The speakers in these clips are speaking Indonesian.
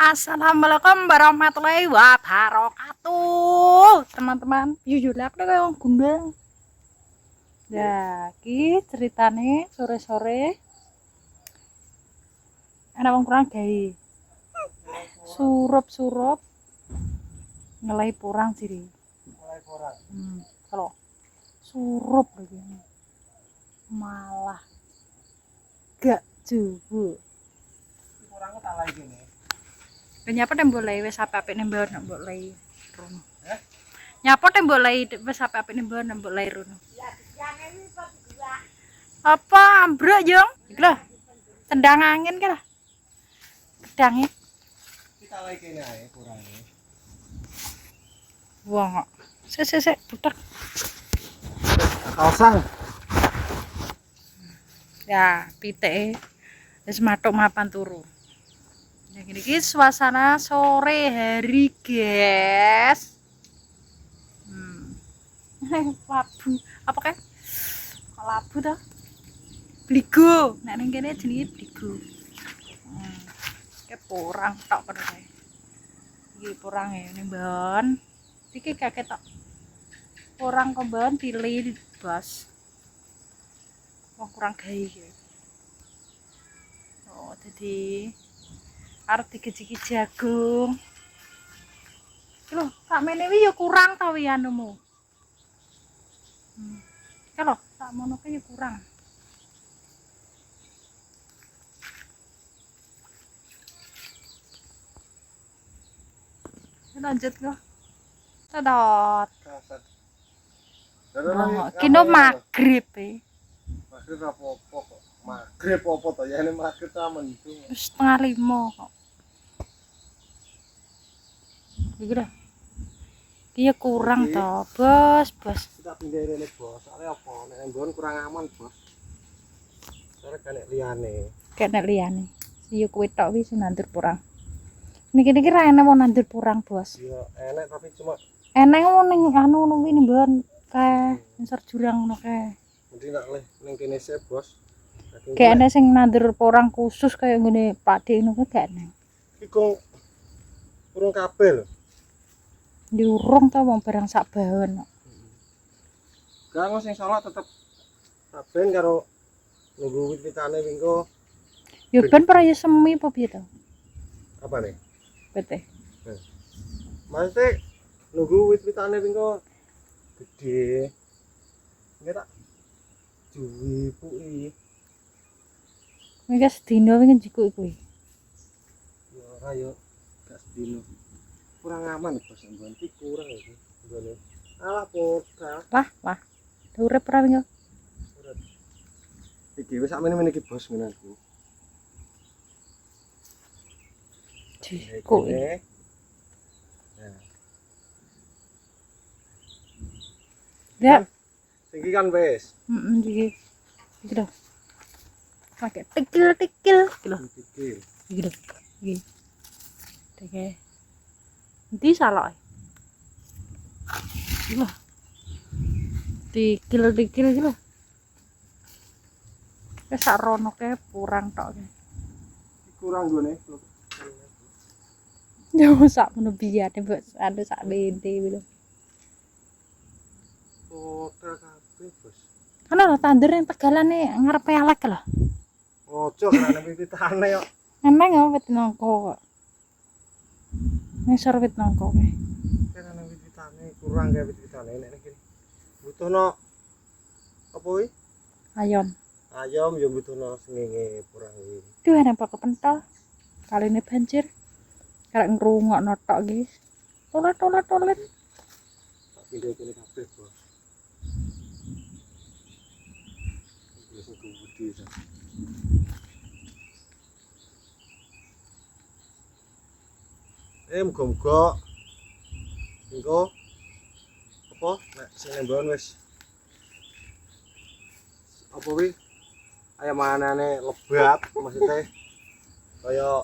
Assalamualaikum warahmatullahi wabarakatuh. Teman-teman, jujur aku kayak wong gundeng. Ya, iki ceritane sore-sore ana wong kurang gawe. Surup-surup ngelai porang sih. Mulai porang. Kalau surup begini malah gak jubu. Porangnya tak lagi nih. Nyapa tembok lay wis apik nembok nembok lay rono. Nyapa tembok lay wis apik nembok nembok lay rono. Apa ambruk yo? Iki lho. Tendang angin ki lho. Gedange. Kita lagi kene ae porangnya. Wah, sik butek. Kalsang. Ya, piteke wis matuk mapan turu. Nah, gini suasana sore hari, guys. Labu. Apa kan? Labu toh? Bligo. Nek ning kene jenenge bligo. Kayak porang tok kene kae. Iki porang ya ning ban. Iki kakek tok. Porang kemban pilih bas. Wong kurang gawe iki. Oh, jadi arep dikeci jagung. Lho, sak mene wi ya kurang ta wi anumu. Kalau sak mono ya kurang. Lanjut kok. Sedot. Oh, kino magrib e. Magrib apa-apa kok. Magrib apa to? Ya ini magrib ta mendung. Wis 4:30 kok. Iki lho. Iya kurang toh, bos. Kita pindah rene, Bos. Soale apa? Nek nggon kurang aman, Bos. Soale kan nek liyane. Kayak nek liyane. Iya kuwi tok wis nandur porang. Niki ra enak mau nandur porang, Bos. Iya, enak tapi cuma Enak mau ning anu kuwi ning mbon kae ngisor jurang ngono kae. mending nak leh ning kene sih, Bos. Kayak enak sing nandur porang khusus kayak ngene Pakde ngono kuwi gak enak. Iki kok urung kabeh lho. Diurung ta wong barang sak bahan. Gak sing salah tetep saben karo nunggu wit-witane wingko. Ya ben pra ya semi apa piye to? Apa nih? Bete. Maksudnya nunggu wit-witane wingko gede. Nggak tak juwi puki. Mika sedina wingi njikuk kuwi. Ya ora yo gak sedino. Kurang aman Bos nggon iki kurang iki nggone. Alah podal. Wah. Urip pra wingi. Iki wis sakmene iki Bos ngene aku. Kok Nah. ya, Iki kan wis. iki. Iki lho. Pakai tekil iki lho. Iki. Iki lho. Iki. Teke. Endi salah? Iki lho. Tikil iki lho. Wis sak rono kae kurang tok. Kurang nggone. Ya sak ngono biyane mbok anu sak bente kuwi lho. Podal kabeh Bos. Ana lho tandur yang tegalane ngarepe alek lho. Ojo karena wit-witane yo. Emang ya wit nangko kok. Ngisor wit nangko kae. Karena wit-witane kurang gawe wit-witane nek iki. Butuhno apa kuwi? Ayam. Ayam yo butuhno sengenge kurang iki. Duh ana apa kepentol. Kaline banjir. Karek ngrungokno tok iki. Tolet. Tak pindah kene kabeh, Bos. Wis gede ta. Muga-muga engko apa nek sing nembon wis apa kuwi ayam anane lebat maksudnya kaya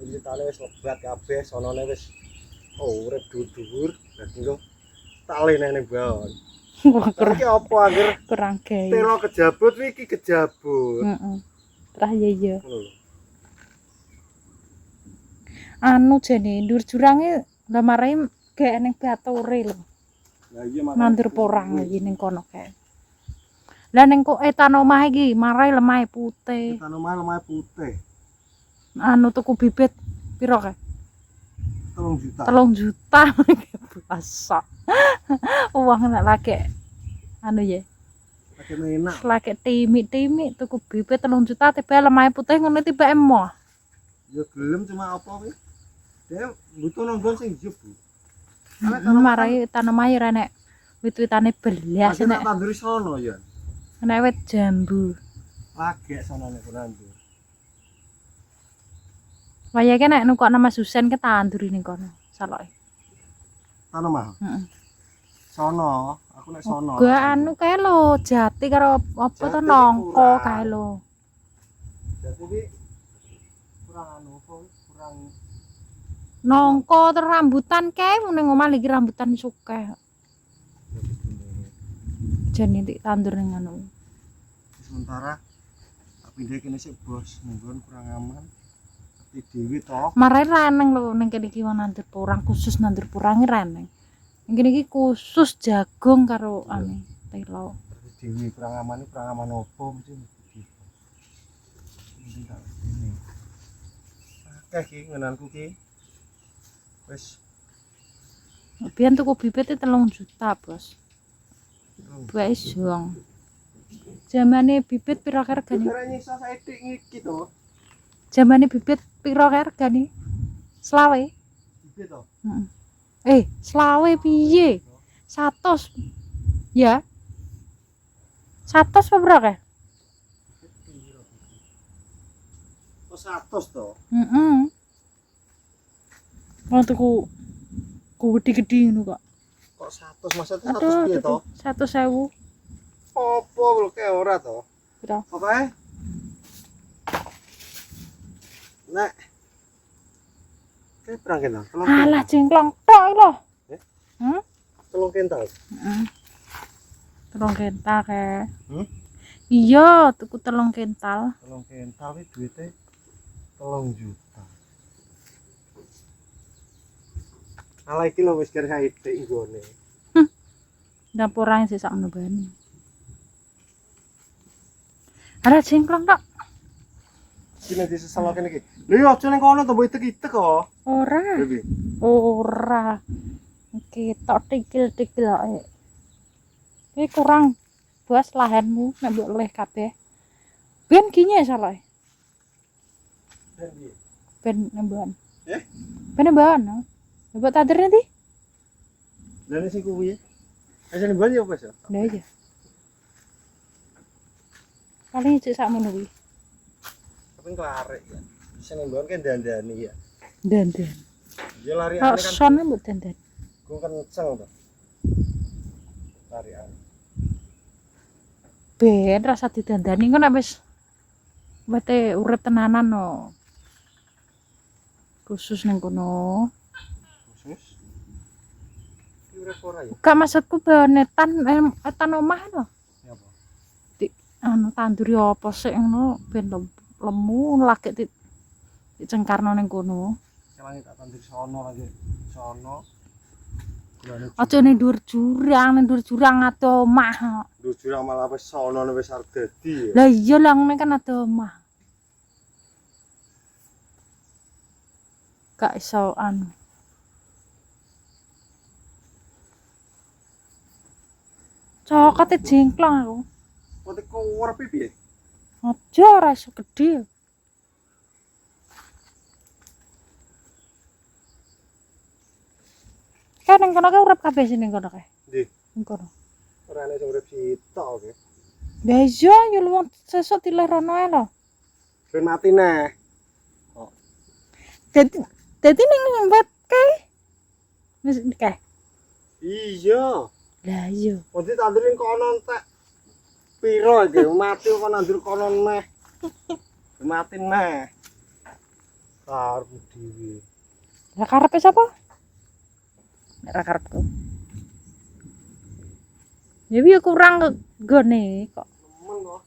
witane wis lebat kabeh sonone wis urip dhuwur-dhuwur dadi engko tak lene ning baon. Iki apa anggere Kurang gawe. telo kejabut iki kejabut. Heeh. Terah iya. Ngono lho. anu jane ndur jurange lah marai gek ning bature lho. Lah iya Nandur porang iki ning kono kae. Lah ning kok etan omah iki marai lemah putih. tanaman lemah putih Anu tuku bibit piro kae? 3 juta. 3 juta. Biasa. Uang nek lagi anu ya. Lagi enak. Lagi timik-timik tuku bibit 3 juta tiba lemah putih ngono tiba emoh. Ya gelem cuma apa kuwi? Dia butuh nonggon sing ijo, Bu. Marai tanaman ya nek wit-witane belas Nek nek tanduri sono ya. nek wit jambu. Lagi sono nek nandur. Wayake nek nukok nama Susen ke tanduri ning kono. Saloke. Tanaman. Heeh. Sono, aku nek sono. Gua anu kae lho, jati karo apa to Jati nongko kurang. kae lho. Jadi iki kurang anu apa? Kurang Nongko terus rambutan kae ning omah iki rambutan suke. Jane iki tandur ning anu. sementara tapi dia kene sik bos nungguan kurang aman. Tapi dewi toh. Marai reneng lho ning kene iki nandur porang khusus nandur porang reneng. Ning kene iki khusus jagung karo ane telo. Dewi kurang aman opo mesti ini tak ini. Akeh ki ngenanku ki. Wis Biyen tuku bibit 3 juta, Bos. Dua isong. Zamane bibit pira regane? Kira nyisa saithik iki to. Zamane bibit pira regane? 20. Bibit to. Heeh. Selawe piye? 100. Ya. 100 apa berapa? Oh 100 to. Heeh. Wong tuku gede-gede ngono kok. Kok 100 maksudnya 100 piye to? 100.000. Opo lho kae ora to? Pira? Oke. Nek. Kayak perang kenal. Alah jengklong tok lho. Eh? Hmm? Telung kental. Heeh. 3 kental kae. Hmm? Iya, tuku 3 kental. Telung kental iki duite 3 juta. Ala iki lho wis kira saithik nggone. Dapurane sik sak menubani. Ada jengklong tok. Sini disesal kene iki. Lho yo aja ning kono to mbok itek-itek kok. Ora. Piye? Ora. Ketok tikil-tikil ae. Iki kurang bos lahanmu nek mbok leh kabeh. Ben kinye salah. Ben piye? Ben nemban. Eh? Ben nemban. Mbok tadir nanti? Lah sing kuwi. Asane ban yo wis ya. Lah iya. Paling cek sak ngono kuwi. Tapi klarek ya. Sing ban kan dandani ya. Dandan. Ya lari Kok ane kan. sone mbok dandan. Gua kan ngeceng to. Lari ane. Ben rasa didandani kok nek wis wete urip tenanan no. Khusus ning kono. Khusus. Ki urip ora ya? Gak maksudku banetan etan omah no. Ya apa? Anu tanduri apa sih ngono ben lemu lagi dicengkarno ning kono. Selangi tak tandur sono lagi. Sono. Aja ning dhuwur jurang ate omah. Jujur malah wis sono wis arep dadi ya. Lah iya lah ngene kan ate omah. Gak iso anu. Cokote jengklong aku. Kok teko urip piye? Aja ora iso gedhe. Kan ning kono urip kabeh sing ning kono kae. Ndi? Ning kono. Ora ana sing urip sitok oke. Lah iya ya luwih sesuk dilerono ae lho. Ben mati neh. Dadi ning wet kae. Wis kae. Iya. Lah iya. Kok ditandur ning kono entek. Piro iki mati kok nandur kono neh. Mati neh. Karep dhewe. Lah karepe sapa? Nek ra karepku. Ya piye kurang gone kok. Nemen kok.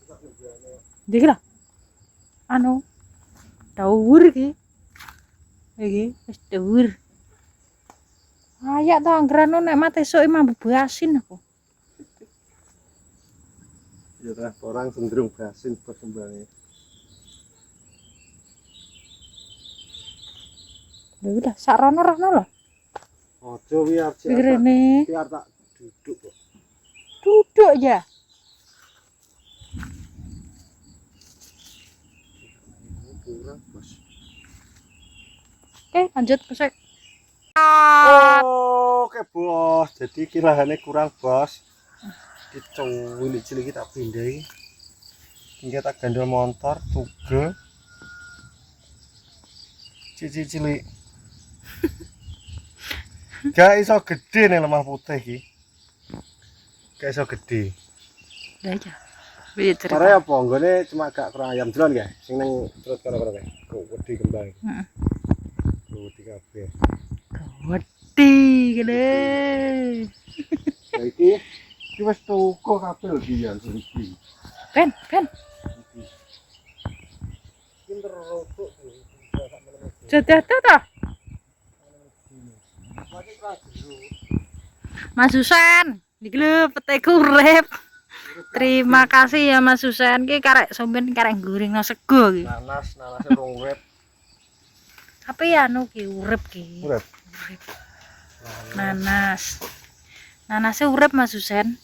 Sak nebane. Iki lho. Anu. Dawur iki. Iki wis dhuwur. Ayak to anggrano nek mate esuk mambu basin aku. Ya teh orang cenderung basin perkembangannya. Lha udah sakrono-rono lho. Ojo biar Rene biar tak duduk kok. duduk ya. Kurang bos. Oke, lanjut besok. Oke bos, jadi kilahannya kurang bos. Kita ini cilik kita pindahi. Hingga tak gandol motor, tuga. Cilik. Gak iso gede nih lemah putih iki. Gak iso gede. Udah aja. Wih, cerita. Karena apa? Nggone cuma gak kurang ayam jelon ya. Sing nang perut kono kae. Kok wedi kembang. Heeh. Wedi kabeh. Wedi gede. Lah iki wis tuku kabeh lho dian iki. Ben. Pinter rokok. Jatuh toh. Mas Susan, iki lho peteku urip. Terima kasih ya Mas Susan, ki karek somben karek goreng sego ki. Nanasnya rong urip. Tapi anu ki urip ki. Urip. Urip. Nanas. Nanasnya urip Mas Susan.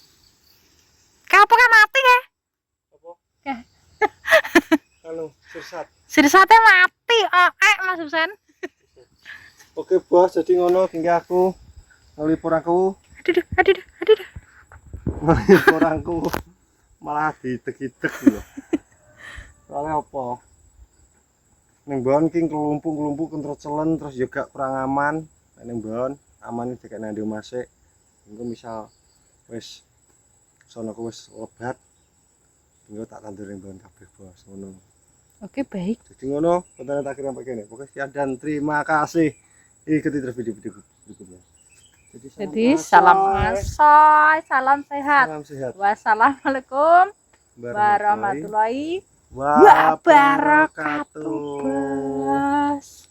Kapan kan mati ya? Apa? Ya. Anu, sirsat. Sirsatnya mati, Mas Susan. Oke bos, jadi ngono hingga aku ngelipur aku. Aduh. Ngelipur aku malah didek-dek gitu. Soalnya apa? Ning mbon ki nglumpuk kentrocelen terus juga kurang aman. Ning mbon aman iki kayak nang ndi omase. Engko misal wis sono ku wis lebat. Engko tak tandur ning mbon kabeh bos, ngono. Oke, baik. Jadi ngono, konten tak kirim pakai ini. Pokoknya sekian dan terima kasih. Ikuti terus video-video berikutnya. Jadi salam asoy, salam sehat. Salam sehat. Wassalamualaikum warahmatullahi wabarakatuh. wabarakatuh. Bos.